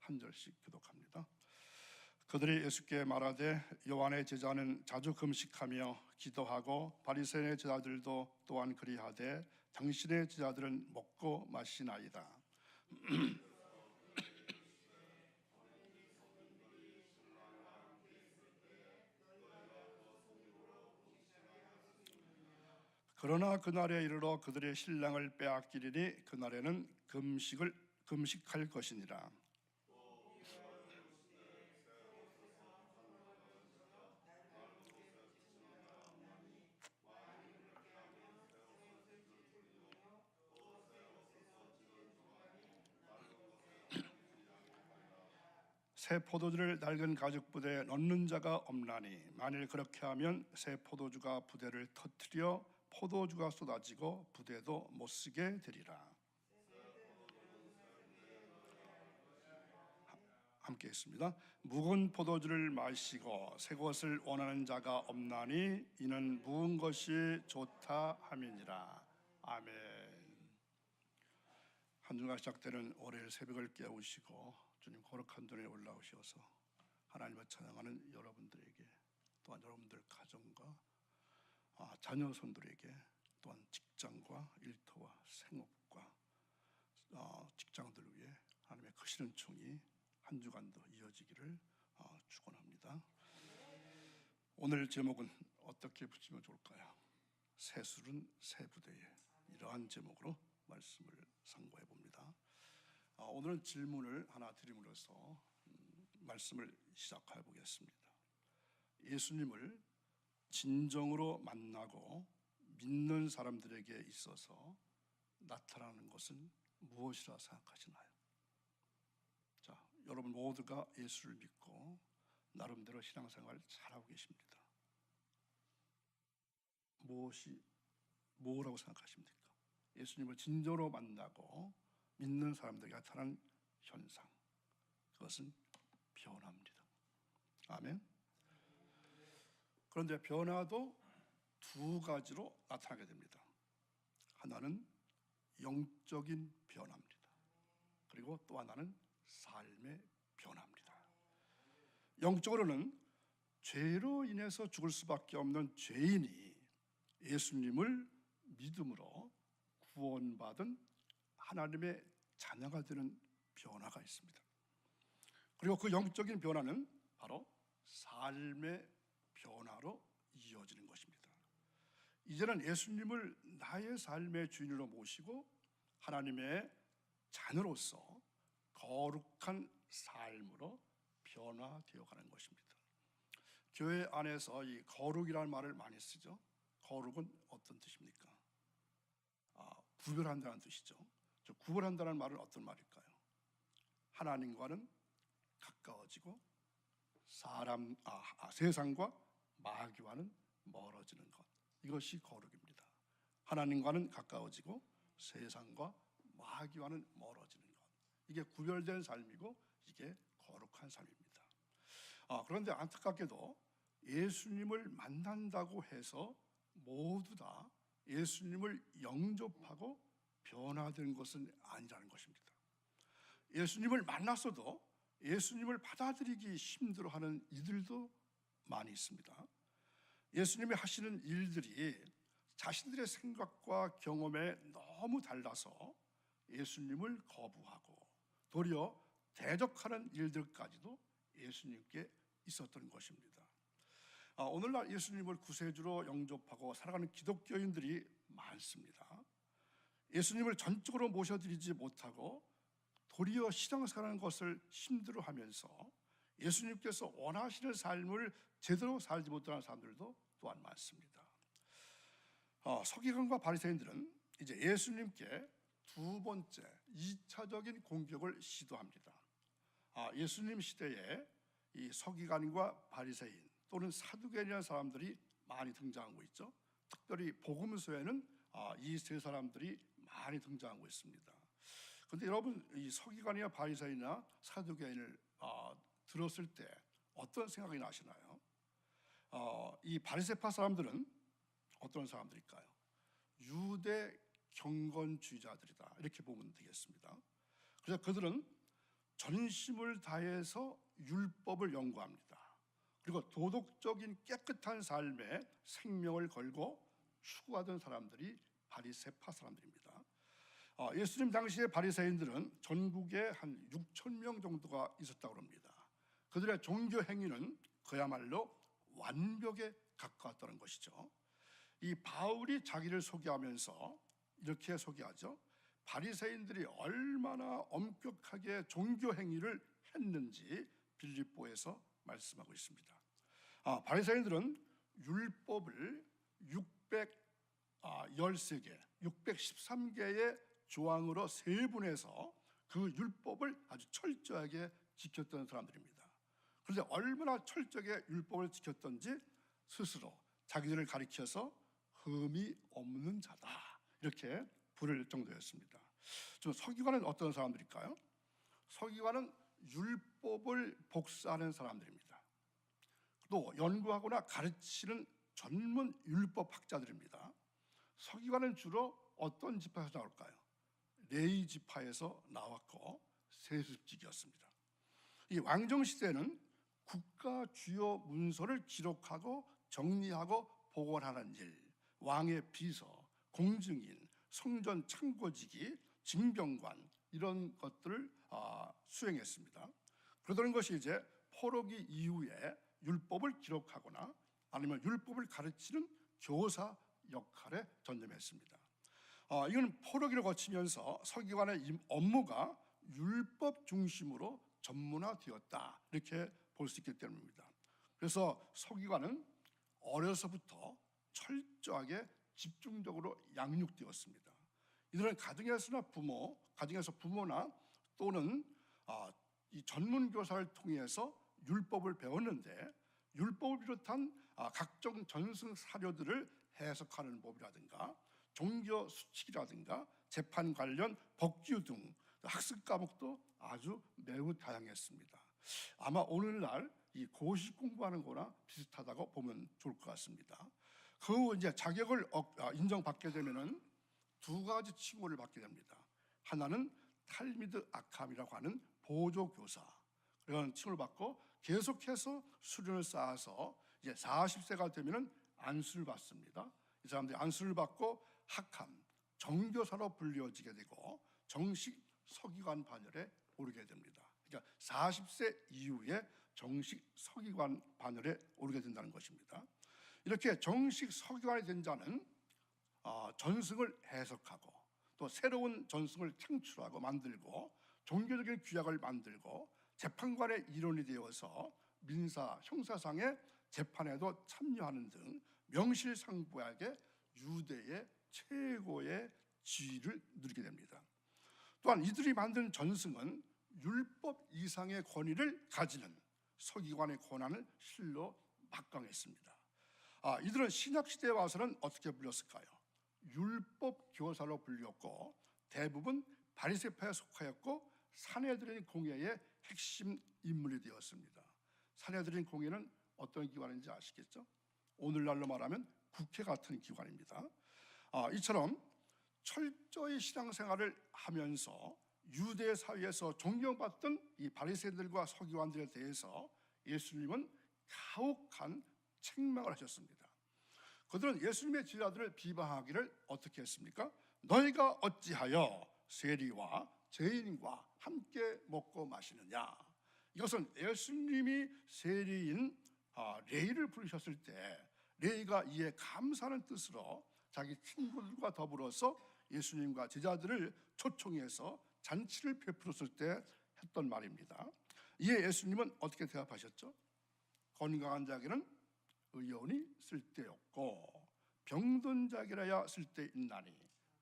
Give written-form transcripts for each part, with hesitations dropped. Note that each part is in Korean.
한 절씩 교독합니다. 그들이 예수께 말하되 요한의 제자는 자주 금식하며 기도하고 바리새인의 제자들도 또한 그리하되 당신의 제자들은 먹고 마시나이다. 그러나 그날에 이르러 그들의 신랑을 빼앗기리니 그날에는 금식할 것이니라. 새 포도주를 낡은 가죽 부대에 넣는 자가 없나니 만일 그렇게 하면 새 포도주가 부대를 터뜨려 포도주가 쏟아지고 부대도 못 쓰게 되리라. 함께 했습니다. 묵은 포도주를 마시고 새 것을 원하는 자가 없나니 이는 묵은 것이 좋다 함이니라. 아멘. 한 주가 시작되는 월요일 새벽을 깨우시고 주님 거룩한 눈에 올라오셔서 하나님을 찬양하는 여러분들에게, 또한 여러분들 가정과 자녀손들에게, 또한 직장과 일터와 생업과 직장들을 위해 하나님의 크신 은총이 한 주간도 이어지기를 축원합니다. 오늘 제목은 어떻게 붙이면 좋을까요? 새술은 새 부대에, 이러한 제목으로 말씀을 상고해 봅니다. 오늘은 질문을 하나 드림으로써 말씀을 시작해 보겠습니다. 예수님을 진정으로 만나고 믿는 사람들에게 있어서 나타나는 것은 무엇이라 생각하시나요? 자, 여러분 모두가 예수를 믿고 나름대로 신앙생활 잘하고 계십니다. 뭐라고 생각하십니까? 예수님을 진정으로 만나고 믿는 사람들에게 나타나는 현상, 그것은 변화입니다. 아멘. 그런데 변화도 두 가지로 나타나게 됩니다. 하나는 영적인 변화입니다. 그리고 또 하나는 삶의 변화입니다. 영적으로는 죄로 인해서 죽을 수밖에 없는 죄인이 예수님을 믿음으로 구원받은 하나님의 자녀가 되는 변화가 있습니다. 그리고 그 영적인 변화는 바로 삶의 변화로 이어지는 것입니다. 이제는 예수님을 나의 삶의 주인으로 모시고 하나님의 자녀로서 거룩한 삶으로 변화되어 가는 것입니다. 교회 안에서 이 거룩이라는 말을 많이 쓰죠. 거룩은 어떤 뜻입니까? 구별한다는 뜻이죠. 구별한다는 말은 어떤 말일까요? 하나님과는 가까워지고 세상과 마귀와는 멀어지는 것, 이것이 거룩입니다. 하나님과는 가까워지고 세상과 마귀와는 멀어지는 것, 이게 구별된 삶이고 이게 거룩한 삶입니다. 그런데 안타깝게도 예수님을 만난다고 해서 모두 다 예수님을 영접하고 변화된 것은 아니라는 것입니다. 예수님을 만났어도 예수님을 받아들이기 힘들어하는 이들도 많이 있습니다. 예수님이 하시는 일들이 자신들의 생각과 경험에 너무 달라서 예수님을 거부하고 도리어 대적하는 일들까지도 예수님께 있었던 것입니다. 오늘날 예수님을 구세주로 영접하고 살아가는 기독교인들이 많습니다. 예수님을 전적으로 모셔드리지 못하고 도리어 신앙생활하는 것을 힘들어하면서 예수님께서 원하시는 삶을 제대로 살지 못하는 사람들도 또한 많습니다. 서기관과 바리새인들은 이제 예수님께 두 번째 2차적인 공격을 시도합니다. 예수님 시대에 이 서기관과 바리새인 또는 사두개인이라는 사람들이 많이 등장하고 있죠. 특별히 복음서에는 이 세 사람들이 많이 등장하고 있습니다. 그런데 여러분, 이 서기관이나 바리새인이나 사두개인을 들었을 때 어떤 생각이 나시나요? 이 바리새파 사람들은 어떤 사람들일까요? 유대 경건주의자들이다, 이렇게 보면 되겠습니다. 그래서 그들은 전심을 다해서 율법을 연구합니다. 그리고 도덕적인 깨끗한 삶에 생명을 걸고 추구하던 사람들이 바리새파 사람들입니다. 예수님 당시의 바리새인들은 전국에 한 6천 명 정도가 있었다고 합니다. 그들의 종교 행위는 그야말로 완벽에 가까웠다는 것이죠. 이 바울이 자기를 소개하면서 이렇게 소개하죠. 바리새인들이 얼마나 엄격하게 종교 행위를 했는지 빌립보에서 말씀하고 있습니다. 바리새인들은 율법을 613개, 613개의 조항으로 세분해서 그 율법을 아주 철저하게 지켰던 사람들입니다. 그런데 얼마나 철저하게 율법을 지켰던지 스스로 자기들을 가리켜서 흠이 없는 자다 이렇게 부를 정도였습니다. 좀 서기관은 어떤 사람들일까요? 서기관은 율법을 복사하는 사람들입니다. 또 연구하거나 가르치는 전문 율법학자들입니다. 서기관은 주로 어떤 지파에서 나올까요? 레위 지파에서 나왔고 세습직이었습니다. 이 왕정 시대는 국가 주요 문서를 기록하고 정리하고 보관하는 일, 왕의 비서, 공증인, 성전 창고지기, 징병관 이런 것들을 수행했습니다. 그러던 것이 이제 포로기 이후에 율법을 기록하거나 아니면 율법을 가르치는 교사 역할에 전념했습니다. 이건 포로기를 거치면서 서기관의 업무가 율법 중심으로 전문화되었다 이렇게 볼 수 있기 때문입니다. 그래서 서기관은 어려서부터 철저하게 집중적으로 양육되었습니다. 이들은 가정에서 부모나 또는 이 전문 교사를 통해서 율법을 배웠는데 율법을 비롯한 각종 전승 사료들을 해석하는 법이라든가 종교 수칙이라든가 재판 관련 법규 등 학습 과목도 아주 매우 다양했습니다. 아마 오늘날 이 고시 공부하는 거나 비슷하다고 보면 좋을 것 같습니다. 그 후 이제 자격을 인정받게 되면은 두 가지 칭호를 받게 됩니다. 하나는 탈미드 아캄이라고 하는 보조 교사 그런 칭호를 받고 계속해서 수련을 쌓아서 이제 40세가 되면은 안수를 받습니다. 이 사람들이 안수를 받고 학함, 정교사로 불려지게 되고 정식 서기관 반열에 오르게 됩니다. 그러니까 40세 이후에 정식 서기관 반열에 오르게 된다는 것입니다. 이렇게 정식 서기관이 된 자는 전승을 해석하고 또 새로운 전승을 창출하고 만들고 종교적인 규약을 만들고 재판관의 일원이 되어서 민사, 형사상의 재판에도 참여하는 등 명실상부하게 유대의 최고의 지위를 누리게 됩니다. 또한 이들이 만든 전승은 율법 이상의 권위를 가지는 서기관의 권한을 실로 막강했습니다. 이들은 신약시대에 와서는 어떻게 불렸을까요? 율법 교사로 불렸고 대부분 바리새파에 속하였고 산헤드린 공회의 핵심 인물이 되었습니다. 산헤드린 공회는 어떤 기관인지 아시겠죠? 오늘날로 말하면 국회 같은 기관입니다. 이처럼 철저히 신앙생활을 하면서 유대 사회에서 존경받던 이 바리새인들과 서기관들에 대해서 예수님은 가혹한 책망을 하셨습니다. 그들은 예수님의 제자들을 비방하기를 어떻게 했습니까? 너희가 어찌하여 세리와 죄인과 함께 먹고 마시느냐? 이것은 예수님이 세리인 레위를 부르셨을 때 레위가 이에 감사하는 뜻으로 자기 친구들과 더불어서 예수님과 제자들을 초청해서 잔치를 베풀었을 때 했던 말입니다. 이에 예수님은 어떻게 대답하셨죠? 건강한 자에게는 의원이 쓸데없고 병든 자에게라야 쓸데있나니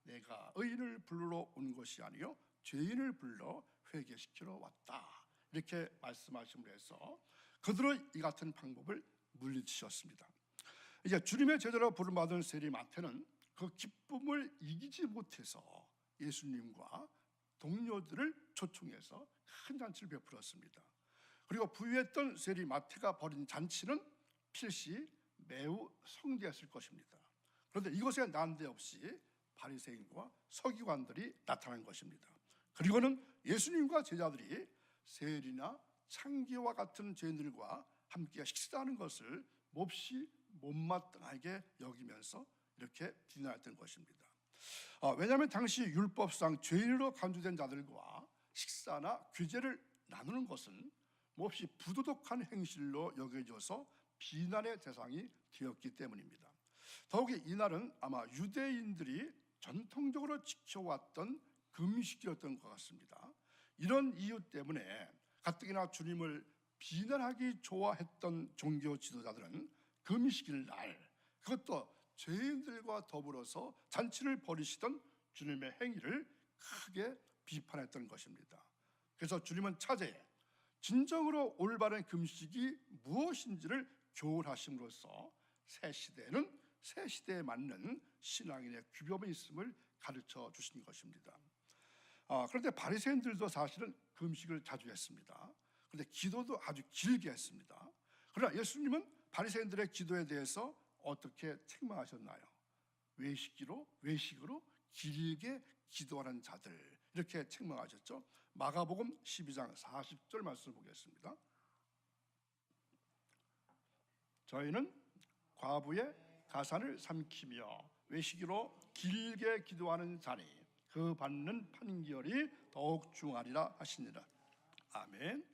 내가 의인을 부르러 온 것이 아니요 죄인을 불러 회개시키러 왔다 이렇게 말씀하심으로 해서 그들의 이 같은 방법을 물리치셨습니다. 이제 주님의 제자로 부름받은 세리 마태는 그 기쁨을 이기지 못해서 예수님과 동료들을 초청해서 큰 잔치를 베풀었습니다. 그리고 부유했던 세리 마태가 벌인 잔치는 필시 매우 성대했을 것입니다. 그런데 이것에 난데없이 바리새인과 서기관들이 나타난 것입니다. 그리고는 예수님과 제자들이 세리나 창기와 같은 죄인들과 함께 식사하는 것을 몹시 못마땅하게 여기면서 이렇게 비난했던 것입니다. 왜냐하면 당시 율법상 죄인으로 간주된 자들과 식사나 교제를 나누는 것은 몹시 부도덕한 행실로 여겨져서 비난의 대상이 되었기 때문입니다. 더욱이 이날은 아마 유대인들이 전통적으로 지켜왔던 금식이었던 것 같습니다. 이런 이유 때문에 가뜩이나 주님을 비난하기 좋아했던 종교 지도자들은 금식일 날, 그것도 죄인들과 더불어서 잔치를 벌이시던 주님의 행위를 크게 비판했던 것입니다. 그래서 주님은 차제에 진정으로 올바른 금식이 무엇인지를 교훈하심으로써 새 시대에는 새 시대에 맞는 신앙인의 규범이 있음을 가르쳐 주신 것입니다. 그런데 바리새인들도 사실은 금식을 자주 했습니다. 그런데 기도도 아주 길게 했습니다. 그러나 예수님은 바리새인들의 기도에 대해서 어떻게 책망하셨나요? 외식으로 길게 기도하는 자들, 이렇게 책망하셨죠. 마가복음 12장 40절 말씀을 보겠습니다. 저희는 과부의 가산을 삼키며 외식으로 길게 기도하는 자니 그 받는 판결이 더욱 중하리라 하시니라. 아멘.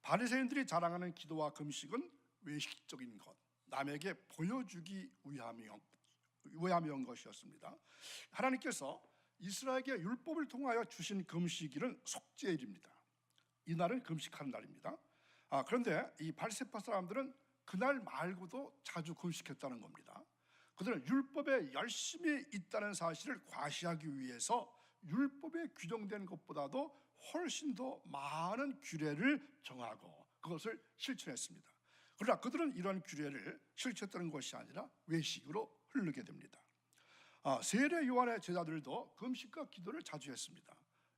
바리새인들이 자랑하는 기도와 금식은 외식적인 것, 남에게 보여주기 위함이었던 것이었습니다. 하나님께서 이스라엘에게 율법을 통하여 주신 금식일은 속죄일입니다. 이날은 금식하는 날입니다. 그런데 이 바리새파 사람들은 그날 말고도 자주 금식했다는 겁니다. 그들은 율법에 열심히 있다는 사실을 과시하기 위해서 율법에 규정된 것보다도 훨씬 더 많은 규례를 정하고 그것을 실천했습니다. 그러나 그들은 이런 규례를 실천했다는 것이 아니라 외식으로 흐르게 됩니다. 세례 요한의 제자들도 금식과 기도를 자주 했습니다.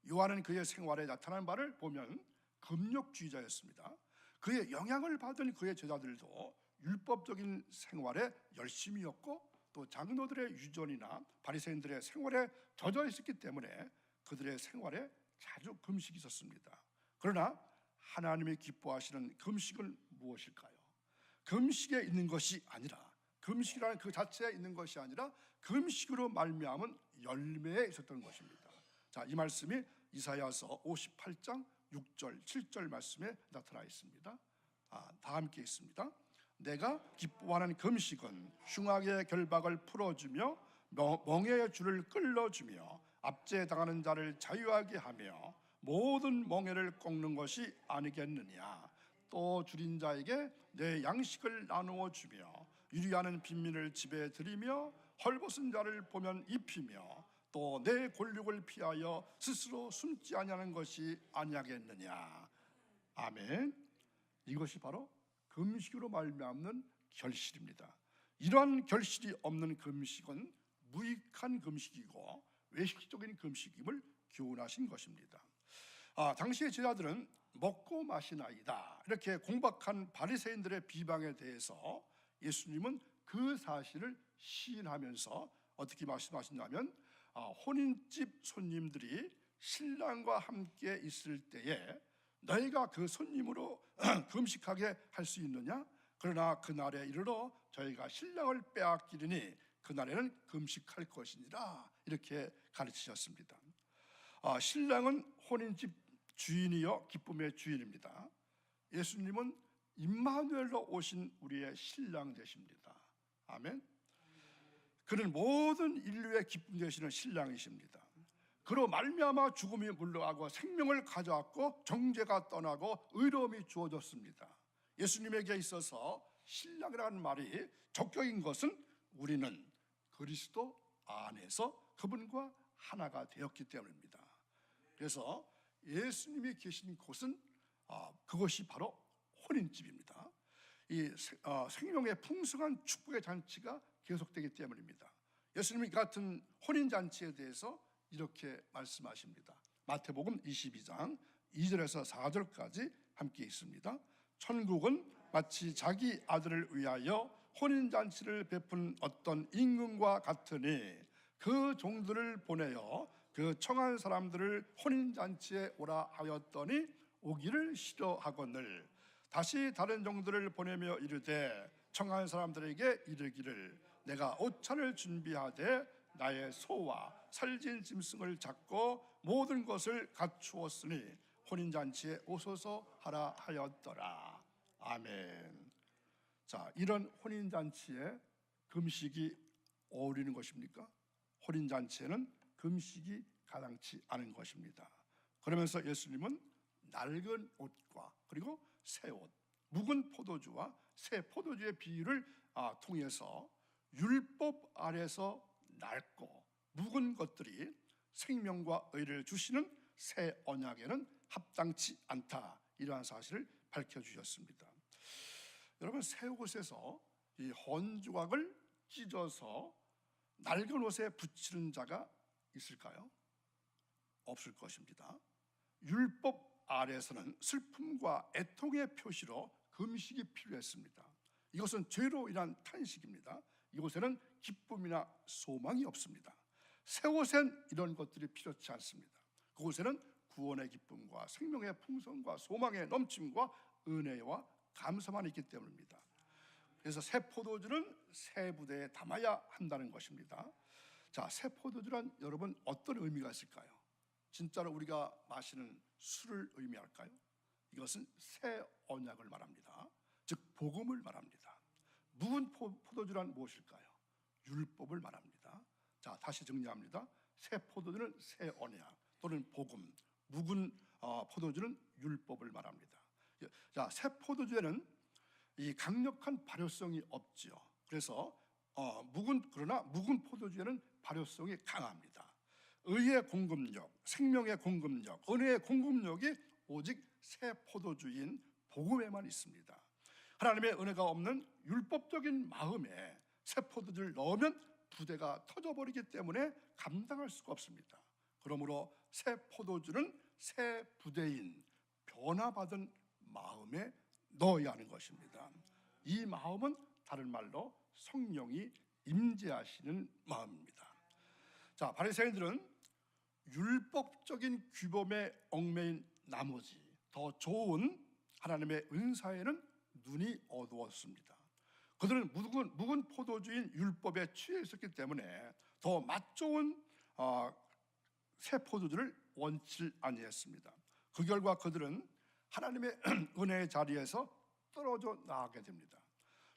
요한은 그의 생활에 나타난 바를 보면 금욕주의자였습니다. 그의 영향을 받은 그의 제자들도 율법적인 생활에 열심이었고 또 장로들의 유전이나 바리새인들의 생활에 젖어 있었기 때문에 그들의 생활에 자주 금식이 있었습니다. 그러나 하나님이 기뻐하시는 금식은 무엇일까요? 금식에 있는 것이 아니라, 금식이라는 그 자체에 있는 것이 아니라 금식으로 말미암은 열매에 있었던 것입니다. 자, 이 말씀이 이사야서 58장 6절 7절 말씀에 나타나 있습니다. 다 함께 있습니다. 내가 기뻐하는 금식은 흉악의 결박을 풀어주며 멍에의 줄을 끌어주며 압제당하는 자를 자유하게 하며 모든 멍에를 꺾는 것이 아니겠느냐. 또 줄인 자에게 내 양식을 나누어 주며 유리하는 빈민을 집에 들이며 헐벗은 자를 보면 입히며 또 내 권력을 피하여 스스로 숨지 아니하는 것이 아니하겠느냐. 아멘. 이것이 바로 금식으로 말미암는 결실입니다. 이러한 결실이 없는 금식은 무익한 금식이고 외식적인 금식임을 교훈하신 것입니다. 당시의 제자들은 먹고 마시나이다 이렇게 공박한 바리새인들의 비방에 대해서 예수님은 그 사실을 시인하면서 어떻게 말씀하시냐면 혼인집 손님들이 신랑과 함께 있을 때에 너희가 그 손님으로 금식하게 할 수 있느냐? 그러나 그날에 이르러 저희가 신랑을 빼앗기리니 그날에는 금식할 것이니라 이렇게 가르치셨습니다. 신랑은 혼인집 주인이요 기쁨의 주인입니다. 예수님은 임마누엘로 오신 우리의 신랑 되십니다. 아멘. 그는 모든 인류의 기쁨 되시는 신랑이십니다. 그로 말미암아 죽음이 물러가고 생명을 가져왔고 정죄가 떠나고 의로움이 주어졌습니다. 예수님에게 있어서 신랑이라는 말이 적격인 것은 우리는 그리스도 안에서 그분과 하나가 되었기 때문입니다. 그래서 예수님이 계신 곳은 그것이 바로 혼인집입니다. 이 생명의 풍성한 축복의 잔치가 계속되기 때문입니다. 예수님이 같은 혼인잔치에 대해서 이렇게 말씀하십니다. 마태복음 22장 2절에서 4절까지 함께 있습니다. 천국은 마치 자기 아들을 위하여 혼인잔치를 베푼 어떤 임금과 같으니 그 종들을 보내어 그 청한 사람들을 혼인잔치에 오라 하였더니 오기를 싫어하거늘 다시 다른 종들을 보내며 이르되 청한 사람들에게 이르기를 내가 옷차를 준비하되 나의 소와 살진 짐승을 잡고 모든 것을 갖추었으니 혼인잔치에 오소서 하라 하였더라. 아멘. 자, 이런 혼인잔치에 금식이 어울리는 것입니까? 혼인잔치에는 금식이 가당치 않은 것입니다. 그러면서 예수님은 낡은 옷과 그리고 새 옷, 묵은 포도주와 새 포도주의 비유를 통해서 율법 아래서 낡고 묵은 것들이 생명과 의를 주시는 새 언약에는 합당치 않다, 이러한 사실을 밝혀주셨습니다. 여러분, 새 옷에서 이 헌조각을 찢어서 낡은 옷에 붙이는 자가 있을까요? 없을 것입니다. 율법 아래에서는 슬픔과 애통의 표시로 금식이 필요했습니다. 이것은 죄로 인한 탄식입니다. 이곳에는 기쁨이나 소망이 없습니다. 새 옷엔 이런 것들이 필요치 않습니다. 그곳에는 구원의 기쁨과 생명의 풍성과 소망의 넘침과 은혜와 감사만 있기 때문입니다. 그래서 새 포도주는 새 부대에 담아야 한다는 것입니다. 자, 새 포도주란 여러분 어떤 의미가 있을까요? 진짜로 우리가 마시는 술을 의미할까요? 이것은 새 언약을 말합니다. 즉 복음을 말합니다. 묵은 포도주란 무엇일까요? 율법을 말합니다. 자, 다시 정리합니다. 새 포도주는 새 언약 또는 복음, 묵은 포도주는 율법을 말합니다. 자, 새 포도주에는 이 강력한 발효성이 없지요. 그래서 그러나 묵은 포도주에는 발효성이 강합니다. 의의 공급력, 생명의 공급력, 은혜의 공급력이 오직 새 포도주인 복음에만 있습니다. 하나님의 은혜가 없는 율법적인 마음에 새 포도주를 넣으면 부대가 터져버리기 때문에 감당할 수가 없습니다. 그러므로 새 포도주는 새 부대인 변화받은 마음에 넣어야 하는 것입니다. 이 마음은 다른 말로 성령이 임재하시는 마음입니다. 자, 바리새인들은 율법적인 규범에 얽매인 나머지 더 좋은 하나님의 은사에는 눈이 어두웠습니다. 그들은 묵은 포도주인 율법에 취해 있었기 때문에 더 맛 좋은 새 포도주를 원치 아니했습니다. 그 결과 그들은 하나님의 은혜의 자리에서 떨어져 나가게 됩니다.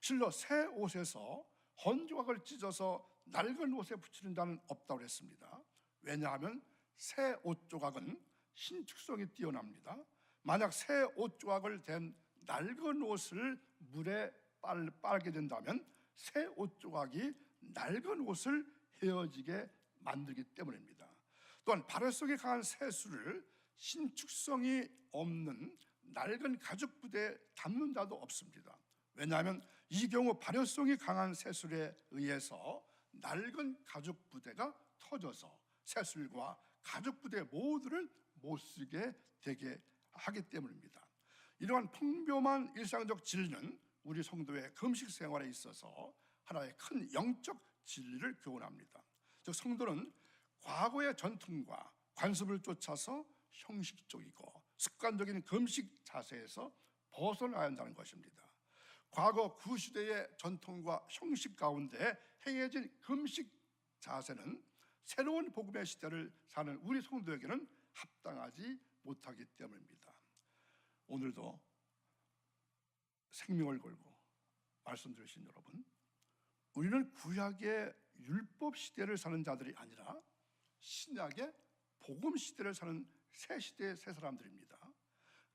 실로 새 옷에서 헌조각을 찢어서 낡은 옷에 붙이는 자는 없다고 했습니다. 왜냐하면 새 옷 조각은 신축성이 뛰어납니다. 만약 새 옷 조각을 댄 낡은 옷을 물에 빨게 된다면 새 옷 조각이 낡은 옷을 헤어지게 만들기 때문입니다. 또한 발효성이 강한 새술을 신축성이 없는 낡은 가죽 부대에 담는 자도 없습니다. 왜냐하면 이 경우 발효성이 강한 새술에 의해서 낡은 가죽 부대가 터져서 새술과 가죽 부대 모두를 못 쓰게 되게 하기 때문입니다. 이러한 평범한 일상적 진리는 우리 성도의 금식 생활에 있어서 하나의 큰 영적 진리를 교훈합니다. 즉 성도는 과거의 전통과 관습을 쫓아서 형식적이고 습관적인 금식 자세에서 벗어나야 한다는 것입니다. 과거 구시대의 전통과 형식 가운데 행해진 금식 자세는 새로운 복음의 시대를 사는 우리 성도에게는 합당하지 못하기 때문입니다. 오늘도 생명을 걸고 말씀 들으신 여러분, 우리는 구약의 율법 시대를 사는 자들이 아니라 신약의 복음 시대를 사는 새 시대의 새 사람들입니다.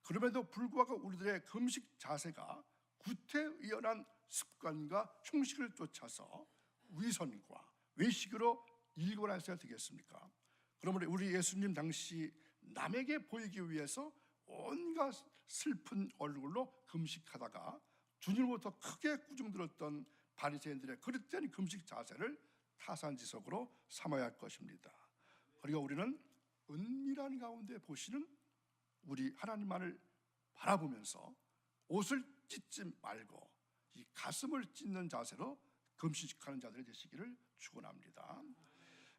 그럼에도 불구하고 우리들의 금식 자세가 구태의연한 습관과 형식을 쫓아서 위선과 외식으로 일관해서야 되겠습니까? 그러므로 우리 예수님 당시 남에게 보이기 위해서 온갖 슬픈 얼굴로 금식하다가 주님으로부터 크게 꾸중들었던 바리새인들의 그릇된 금식 자세를 타산지석으로 삼아야 할 것입니다. 그리고 우리는 은밀한 가운데 보시는 우리 하나님만을 바라보면서 옷을 찢지 말고 이 가슴을 찢는 자세로 금식하는 자들이 되시기를 축원합니다.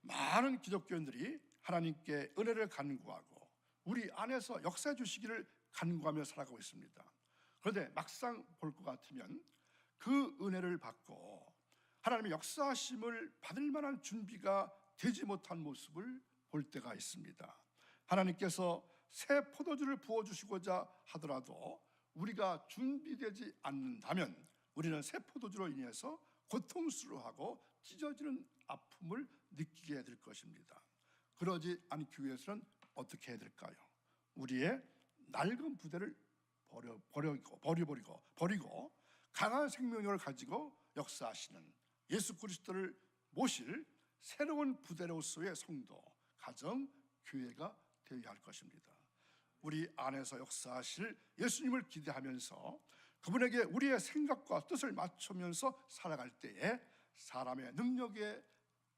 많은 기독교인들이 하나님께 은혜를 간구하고 우리 안에서 역사해 주시기를 간구하며 살아가고 있습니다. 그런데 막상 볼 것 같으면 그 은혜를 받고 하나님의 역사하심을 받을 만한 준비가 되지 못한 모습을 볼 때가 있습니다. 하나님께서 새 포도주를 부어주시고자 하더라도 우리가 준비되지 않는다면 우리는 새 포도주로 인해서 고통스러워하고 찢어지는 아픔을 느끼게 될 것입니다. 그러지 않기 위해서는 어떻게 해야 될까요? 우리의 낡은 부대를 버리고 강한 생명력을 가지고 역사하시는 예수 그리스도를 모실 새로운 부대로서의 성도, 가정, 교회가 되어야 할 것입니다. 우리 안에서 역사하실 예수님을 기대하면서 그분에게 우리의 생각과 뜻을 맞추면서 살아갈 때에 사람의 능력의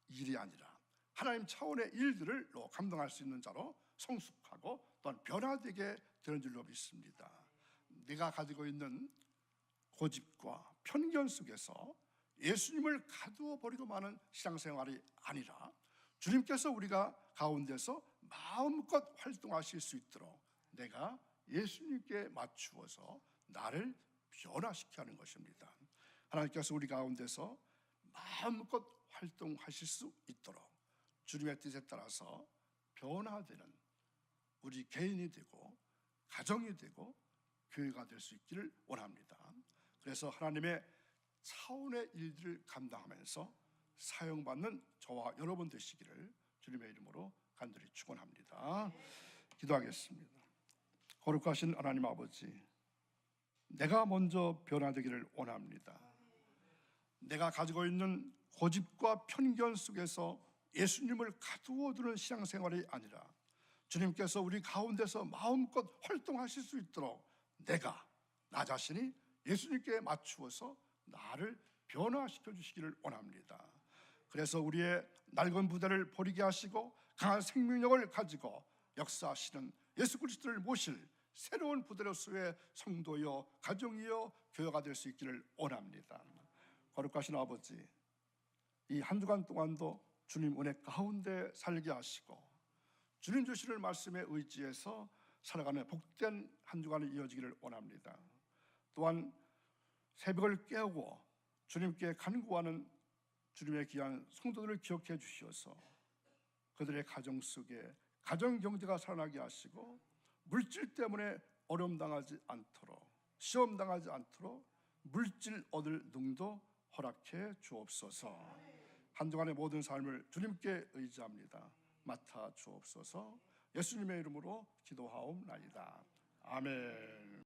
일이 아니라 하나님 차원의 일들을 감당할 수 있는 자로 성숙하고 또한 변화되게 되는 줄로 믿습니다. 내가 가지고 있는 고집과 편견 속에서 예수님을 가두어 버리고 마는 신앙생활이 아니라 주님께서 우리가 가운데서 마음껏 활동하실 수 있도록 내가 예수님께 맞추어서 나를 변화시켜 하는 것입니다. 하나님께서 우리 가운데서 마음껏 활동하실 수 있도록 주님의 뜻에 따라서 변화되는 우리 개인이 되고 가정이 되고 교회가 될 수 있기를 원합니다. 그래서 하나님의 차원의 일들을 감당하면서 사용받는 저와 여러분 되시기를 주님의 이름으로 간절히 축원합니다. 기도하겠습니다. 거룩하신 하나님 아버지, 내가 먼저 변화되기를 원합니다. 내가 가지고 있는 고집과 편견 속에서 예수님을 가두어 두는 신앙생활이 아니라 주님께서 우리 가운데서 마음껏 활동하실 수 있도록 내가 나 자신이 예수님께 맞추어서 나를 변화시켜 주시기를 원합니다. 그래서 우리의 낡은 부대를 버리게 하시고 강한 생명력을 가지고 역사하시는 예수 그리스도를 모실 새로운 부대로서의 성도여 가정이여 교회가 될 수 있기를 원합니다. 거룩하신 아버지, 이 한 주간 동안도 주님 은혜 가운데 살게 하시고 주님 주시는 말씀에 의지해서 살아가는 복된 한 주간이 이어지기를 원합니다. 또한 새벽을 깨우고 주님께 간구하는 주님의 귀한 성도들을 기억해 주시어서 그들의 가정 속에 가정 경제가 살아나게 하시고 물질 때문에 어려움 당하지 않도록 시험 당하지 않도록 물질 얻을 능도 허락해 주옵소서. 한 주간의 모든 삶을 주님께 의지합니다. 맡아 주옵소서. 예수님의 이름으로 기도하옵나이다. 아멘.